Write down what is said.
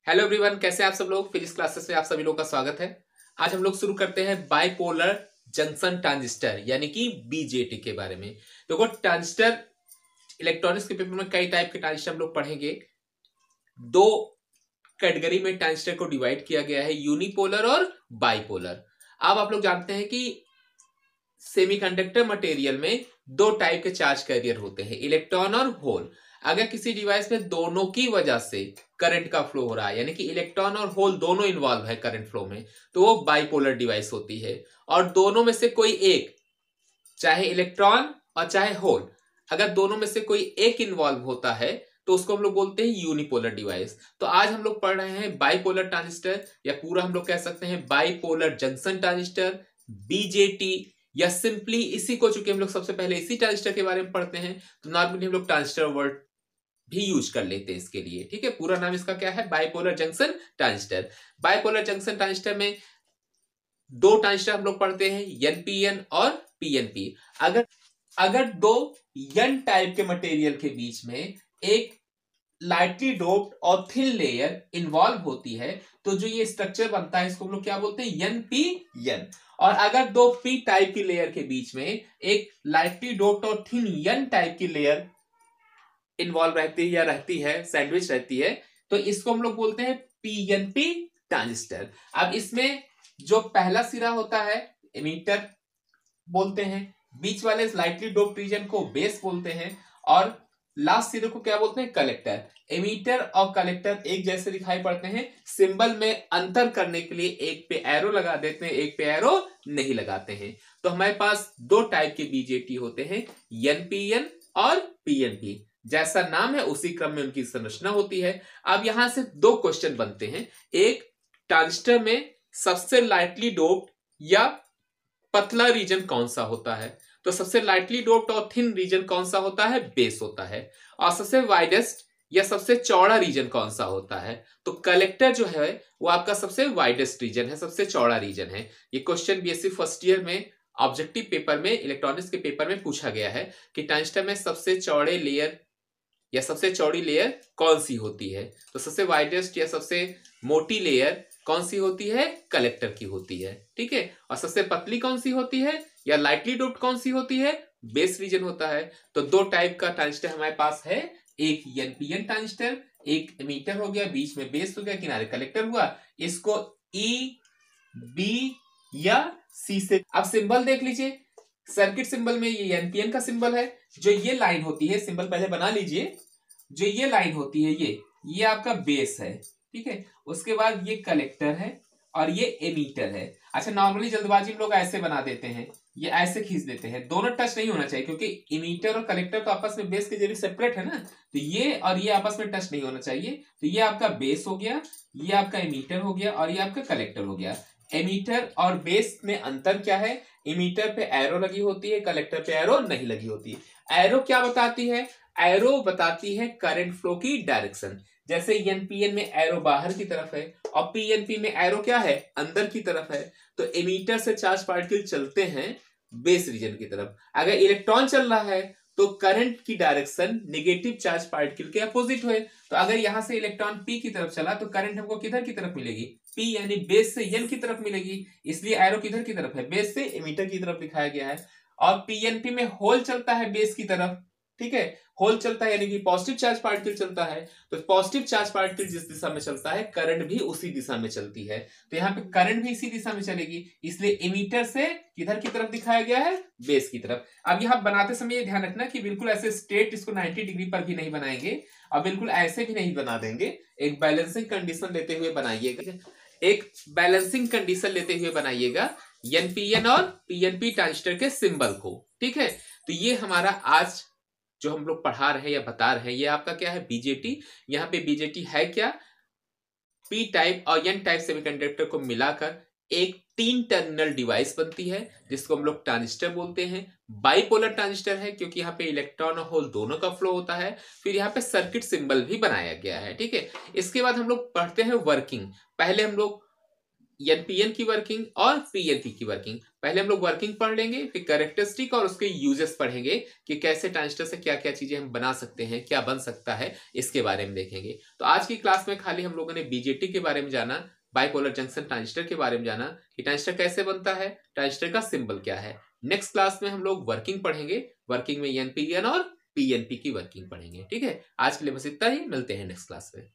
Hello everyone, कैसे हैं आप सब लोग। फिजिक्स क्लासेस में आप सभी लोगों का स्वागत है। आज हम लोग शुरू करते हैं बाइपोलर जंक्शन ट्रांजिस्टर यानी कि बीजेटी के बारे में। देखो, ट्रांजिस्टर इलेक्ट्रॉनिक्स के पेपर में कई टाइप के ट्रांजिस्टर हम लोग पढ़ेंगे। दो कैटेगरी में ट्रांजिस्टर को डिवाइड किया गया है, यूनिपोलर और बाइपोलर। अब आप लोग जानते हैं कि सेमीकंडक्टर मटेरियल में दो टाइप के चार्ज कैरियर होते हैं, इलेक्ट्रॉन और होल। अगर किसी डिवाइस में दोनों की वजह से करंट का फ्लो हो रहा है, यानी कि इलेक्ट्रॉन और होल दोनों इन्वॉल्व है करंट फ्लो में, तो वो बाइपोलर डिवाइस होती है। और दोनों में से कोई एक, चाहे इलेक्ट्रॉन और चाहे होल, अगर दोनों में से कोई एक इन्वॉल्व होता है तो उसको हम लोग बोलते हैं यूनिपोलर डिवाइस। तो आज हम लोग पढ़ रहे हैं बाइपोलर ट्रांजिस्टर, या पूरा हम लोग कह सकते हैं बाइपोलर जंक्शन ट्रांजिस्टर, बीजेटी, या सिंपली इसी को, चूंकि हम लोग सबसे पहले इसी ट्रांजिस्टर के बारे में पढ़ते हैं तो नॉर्मली हम लोग ट्रांजिस्टर वर्ड भी यूज कर लेते हैं इसके लिए। ठीक है, पूरा नाम इसका क्या है, bipolar junction transistor. Bipolar junction transistor में दो ट्रांजिस्टर हम लोग पढ़ते हैं, एनपीएन और पीएनपी। अगर अगर दो एन टाइप के मटेरियल के बीच में एक लाइटली डोप्ड और थिन लेयर इन्वॉल्व होती है तो जो ये स्ट्रक्चर बनता है इसको हम लोग क्या बोलते हैं, एनपीएन। और अगर दो पी टाइप की लेयर के बीच में एक लाइटली डोप्ड और थिन एन टाइप की लेयर इन्वॉल्व रहती है या रहती है, सैंडविच रहती है, तो इसको हम लोग बोलते हैं पीएनपी ट्रांजिस्टर। अब इसमें जो पहला सिरा होता है एमीटर बोलते हैं, बीच वाले स्लाइटली डोप्ड रीजन को बेस बोलते हैं, और लास्ट सिरे को क्या बोलते हैं, कलेक्टर। एमीटर और कलेक्टर एक जैसे दिखाई पड़ते हैं, सिंबल में अंतर करने के लिए एक पे एरो लगा देते हैं, एक पे एरो नहीं लगाते हैं। तो हमारे पास दो टाइप के बीजेटी होते हैं, एनपीएन और पीएनपी। जैसा नाम है उसी क्रम में उनकी संरचना होती है। अब यहां से दो क्वेश्चन बनते हैं। एक, ट्रांजिस्टर में सबसे लाइटली डोप्ड या पतला रीजन कौन सा होता है, तो सबसे लाइटली डोप्ड और थिन रीजन कौन सा होता है, बेस होता है। और सबसे वाइडेस्ट या सबसे चौड़ा रीजन कौन सा होता है, तो कलेक्टर जो है वो आपका सबसे वाइडेस्ट रीजन है, सबसे चौड़ा रीजन है। ये क्वेश्चन बीएससी फर्स्ट ईयर में ऑब्जेक्टिव पेपर में, इलेक्ट्रॉनिक्स के पेपर में पूछा गया है कि ट्रांजिस्टर में सबसे चौड़े लेयर या सबसे चौड़ी लेयर कौन सी होती है, तो सबसे वाइडेस्ट या सबसे मोटी लेयर कौन सी होती है, कलेक्टर की होती है। ठीक है, और सबसे पतली कौन सी होती है या लाइटली डोप्ड कौन सी होती है, बेस रीजन होता है। तो दो टाइप का ट्रांजिस्टर हमारे पास है, एक एनपीएन ट्रांजिस्टर, एक एमीटर हो गया, बीच में बेस हो गया, किनारे कलेक्टर हुआ। इसको ई, बी या सी से, अब सिंबल देख लीजिए, सर्किट सिंबल में ये एनपीएन का सिंबल है। जो ये लाइन होती है, सिंबल पहले बना लीजिए, जो ये लाइन होती है ये आपका बेस है। ठीक है, उसके बाद ये कलेक्टर है और ये एमीटर है। अच्छा, नॉर्मली जल्दबाजी में लोग ऐसे बना देते हैं, ये ऐसे खींच देते हैं, दोनों टच नहीं होना चाहिए, क्योंकि एमीटर और कलेक्टर तो आपस में बेस के जरिए सेपरेट है ना, तो ये और ये आपस में टच नहीं होना चाहिए। तो ये आपका बेस हो गया, ये आपका एमीटर हो गया, और ये आपका कलेक्टर हो गया। एमीटर और बेस में अंतर क्या है, एमीटर पे एरो लगी होती है, कलेक्टर पे एरो नहीं लगी होती। एरो क्या बताती है, एरो बताती है करंट फ्लो की डायरेक्शन। जैसे एनपीएन में एरो बाहर की तरफ है और पीएनपी में एरो क्या है, अंदर की तरफ है। तो एमीटर से चार्ज पार्टिकल चलते हैं बेस रीजन की तरफ। अगर इलेक्ट्रॉन चल रहा है तो करंट की डायरेक्शन नेगेटिव चार्ज पार्टिकल के अपोजिट है। तो अगर यहां से इलेक्ट्रॉन पी की तरफ चला तो करंट हमको किधर की तरफ मिलेगी, पी यानी बेस से एन की तरफ मिलेगी। इसलिए एरो किधर की तरफ है, बेस से एमीटर की तरफ दिखाया गया है। और पीएनपी में होल चलता है बेस की तरफ। ठीक है, होल चलता है यानी कि पॉजिटिव चार्ज पार्टिकल चलता है, तो पॉजिटिव चार्ज पार्टिकल जिस दिशा में चलता है करंट भी उसी दिशा में चलती है। तो यहाँ पे करंट भी इसी दिशा में चलेगी, इसलिए एमीटर से किधर की तरफ दिखाया गया है, बेस की तरफ। अब यहाँ बनाते समय ये ध्यान रखना कि बिल्कुल ऐसे स्ट्रेट इसको 90 डिग्री पर भी नहीं बनाएंगे और बिल्कुल ऐसे भी नहीं बना देंगे, एक बैलेंसिंग कंडीशन लेते हुए बनाइएगा, एक बैलेंसिंग कंडीशन लेते हुए बनाइएगा एनपीएन और पीएनपी ट्रांजिस्टर के सिंबल को। ठीक है, तो ये हमारा आज जो हम लोग पढ़ा रहे हैं या बता रहे हैं, ये आपका क्या है, बीजेटी। यहाँ पे बीजेटी है क्या, पी टाइप और एन टाइप सेमीकंडक्टर को मिलाकर एक 3 टर्मिनल डिवाइस बनती है जिसको हम लोग ट्रांजिस्टर बोलते हैं। बाइपोलर ट्रांजिस्टर है क्योंकि यहाँ पे इलेक्ट्रॉन और होल दोनों का फ्लो होता है। फिर यहाँ पे सर्किट सिंबल भी बनाया गया है। ठीक है, इसके बाद हम लोग पढ़ते हैं वर्किंग। पहले हम लोग एनपीएन की वर्किंग और पीएनपी की वर्किंग। पहले हम लोग वर्किंग पढ़ लेंगे, फिर कैरेक्टरिस्टिक और उसके यूजेस पढ़ेंगे कि कैसे ट्रांजिस्टर से क्या क्या चीजें हम बना सकते हैं, क्या बन सकता है, इसके बारे में देखेंगे। तो आज की क्लास में खाली हम लोगों ने बीजेटी के बारे में जाना, बाइपोलर जंक्शन ट्रांजिस्टर के बारे में जाना कि ट्रांजिस्टर कैसे बनता है, ट्रांजिस्टर का सिंबल क्या है। नेक्स्ट क्लास में हम लोग वर्किंग पढ़ेंगे, वर्किंग में एनपीएन और पीएनपी की वर्किंग पढ़ेंगे। ठीक है, आज के लिए बस इतना ही, मिलते हैं नेक्स्ट क्लास में।